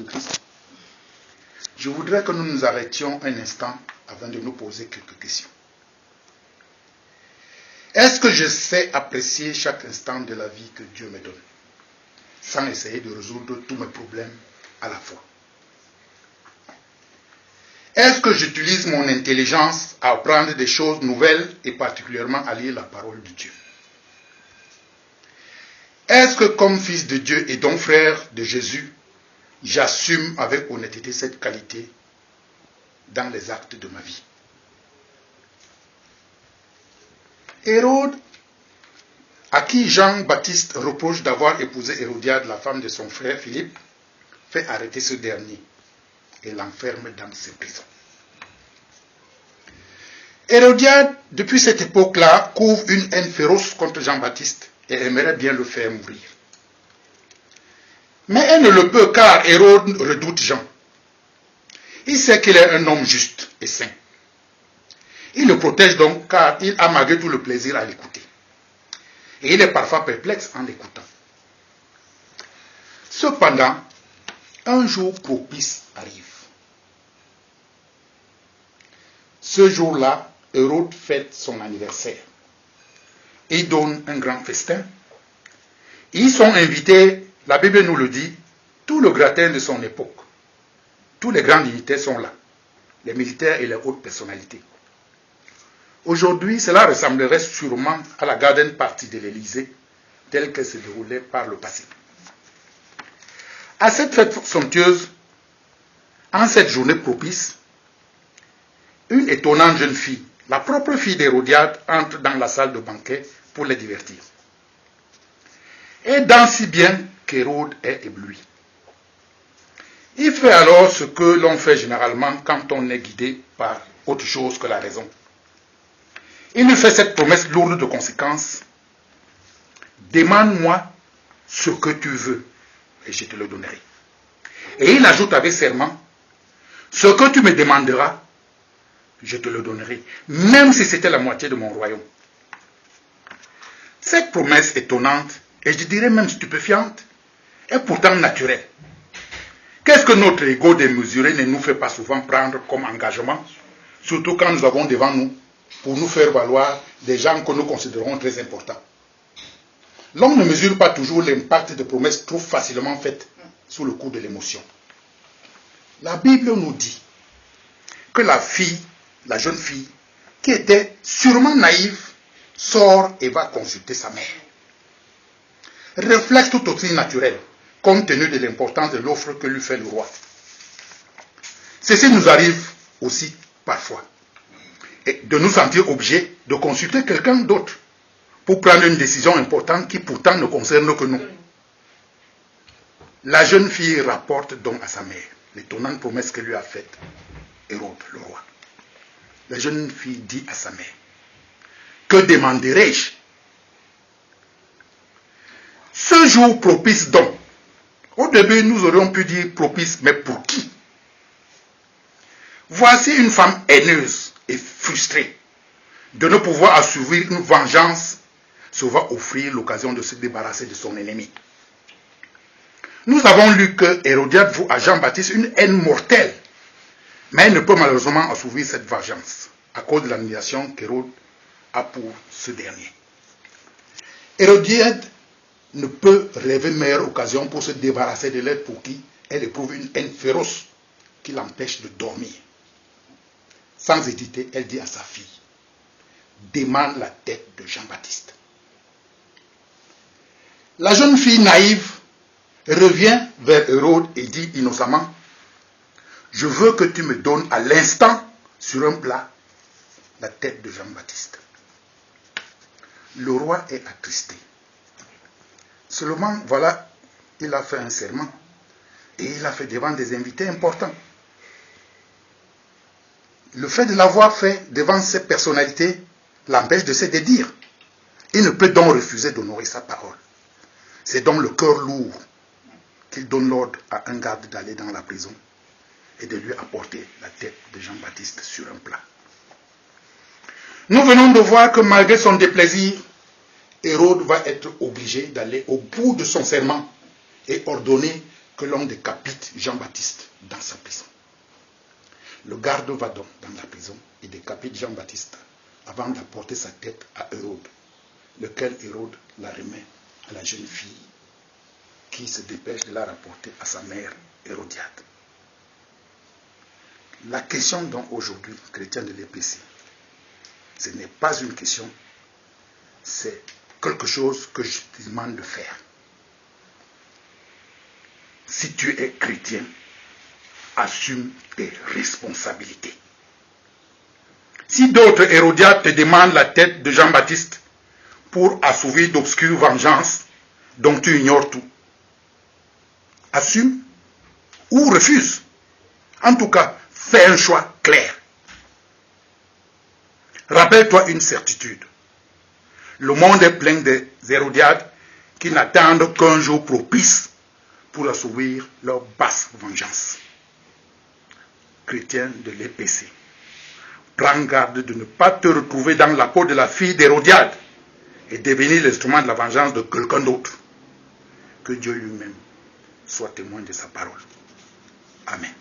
Christ, je voudrais que nous nous arrêtions un instant avant de nous poser quelques questions. Est-ce que je sais apprécier chaque instant de la vie que Dieu me donne, sans essayer de résoudre tous mes problèmes à la fois? Est-ce que j'utilise mon intelligence à apprendre des choses nouvelles et particulièrement à lire la parole de Dieu? Est-ce que comme fils de Dieu et donc frère de Jésus, j'assume avec honnêteté cette qualité dans les actes de ma vie? Hérode, à qui Jean-Baptiste reproche d'avoir épousé Hérodiade, la femme de son frère Philippe, fait arrêter ce dernier et l'enferme dans ses prisons. Hérodiade, depuis cette époque-là, couvre une haine féroce contre Jean-Baptiste et aimerait bien le faire mourir. Mais elle ne le peut car Hérode redoute Jean. Il sait qu'il est un homme juste et saint. Il le protège donc car il a malgré tout le plaisir à l'écouter. Et il est parfois perplexe en l'écoutant. Cependant, un jour propice arrive. Ce jour-là, Hérode fête son anniversaire. Il donne un grand festin. Ils sont invités, la Bible nous le dit, tout le gratin de son époque. Tous les grands dignitaires sont là, les militaires et les hautes personnalités. Aujourd'hui, cela ressemblerait sûrement à la garden party de l'Élysée, telle qu'elle se déroulait par le passé. À cette fête somptueuse, en cette journée propice, une étonnante jeune fille, la propre fille d'Hérodiade, entre dans la salle de banquet pour les divertir. Et danse si bien qu'Hérode est ébloui. Il fait alors ce que l'on fait généralement quand on est guidé par autre chose que la raison. Il lui fait cette promesse lourde de conséquences. Demande-moi ce que tu veux et je te le donnerai. Et il ajoute avec serment, ce que tu me demanderas, je te le donnerai, même si c'était la moitié de mon royaume. Cette promesse étonnante, et je dirais même stupéfiante, est pourtant naturelle. Qu'est-ce que notre ego démesuré ne nous fait pas souvent prendre comme engagement, surtout quand nous avons devant nous, pour nous faire valoir des gens que nous considérons très importants? L'homme ne mesure pas toujours l'impact de promesses trop facilement faites sous le coup de l'émotion. La Bible nous dit que la jeune fille, qui était sûrement naïve, sort et va consulter sa mère. Réflexe tout aussi naturel, compte tenu de l'importance de l'offre que lui fait le roi. Ceci nous arrive aussi parfois, et de nous sentir obligés de consulter quelqu'un d'autre pour prendre une décision importante qui pourtant ne concerne que nous. La jeune fille rapporte donc à sa mère l'étonnante promesse que lui a faite Hérode, le roi. La jeune fille dit à sa mère, que demanderai-je? Ce jour propice donc. Au début, nous aurions pu dire propice, mais pour qui? Voici une femme haineuse et frustrée de ne pouvoir assouvir une vengeance se va offrir l'occasion de se débarrasser de son ennemi. Nous avons lu que Hérodiade voue à Jean-Baptiste une haine mortelle, mais elle ne peut malheureusement assouvir cette vengeance à cause de l'admiration qu'Hérode a pour ce dernier. Hérodiade ne peut rêver meilleure occasion pour se débarrasser de l'être pour qui elle éprouve une haine féroce qui l'empêche de dormir. Sans hésiter, elle dit à sa fille, demande la tête de Jean-Baptiste. La jeune fille naïve revient vers Hérode et dit innocemment, je veux que tu me donnes à l'instant sur un plat la tête de Jean-Baptiste. Le roi est attristé. Seulement, voilà, il a fait un serment et il a fait devant des invités importants. Le fait de l'avoir fait devant ces personnalités l'empêche de se dédire. Il ne peut donc refuser d'honorer sa parole. C'est donc le cœur lourd qu'il donne l'ordre à un garde d'aller dans la prison et de lui apporter la tête de Jean-Baptiste sur un plat. Nous venons de voir que malgré son déplaisir, Hérode va être obligé d'aller au bout de son serment et ordonner que l'on décapite Jean-Baptiste dans sa prison. Le garde va donc dans la prison et décapite Jean-Baptiste avant d'apporter sa tête à Hérode, lequel Hérode la remet à la jeune fille qui se dépêche de la rapporter à sa mère Hérodiade. La question donc aujourd'hui, chrétien de l'EPC, ce n'est pas une question, c'est quelque chose que je te demande de faire. Si tu es chrétien, assume tes responsabilités. Si d'autres Hérodiades te demandent la tête de Jean-Baptiste pour assouvir d'obscures vengeances dont tu ignores tout, assume ou refuse. En tout cas, fais un choix clair. Rappelle-toi une certitude. Le monde est plein des Hérodiades qui n'attendent qu'un jour propice pour assouvir leur basse vengeance. Chrétien de l'EPC, prends garde de ne pas te retrouver dans la peau de la fille d'Hérodiade et devenir l'instrument de la vengeance de quelqu'un d'autre. Que Dieu lui-même soit témoin de sa parole. Amen.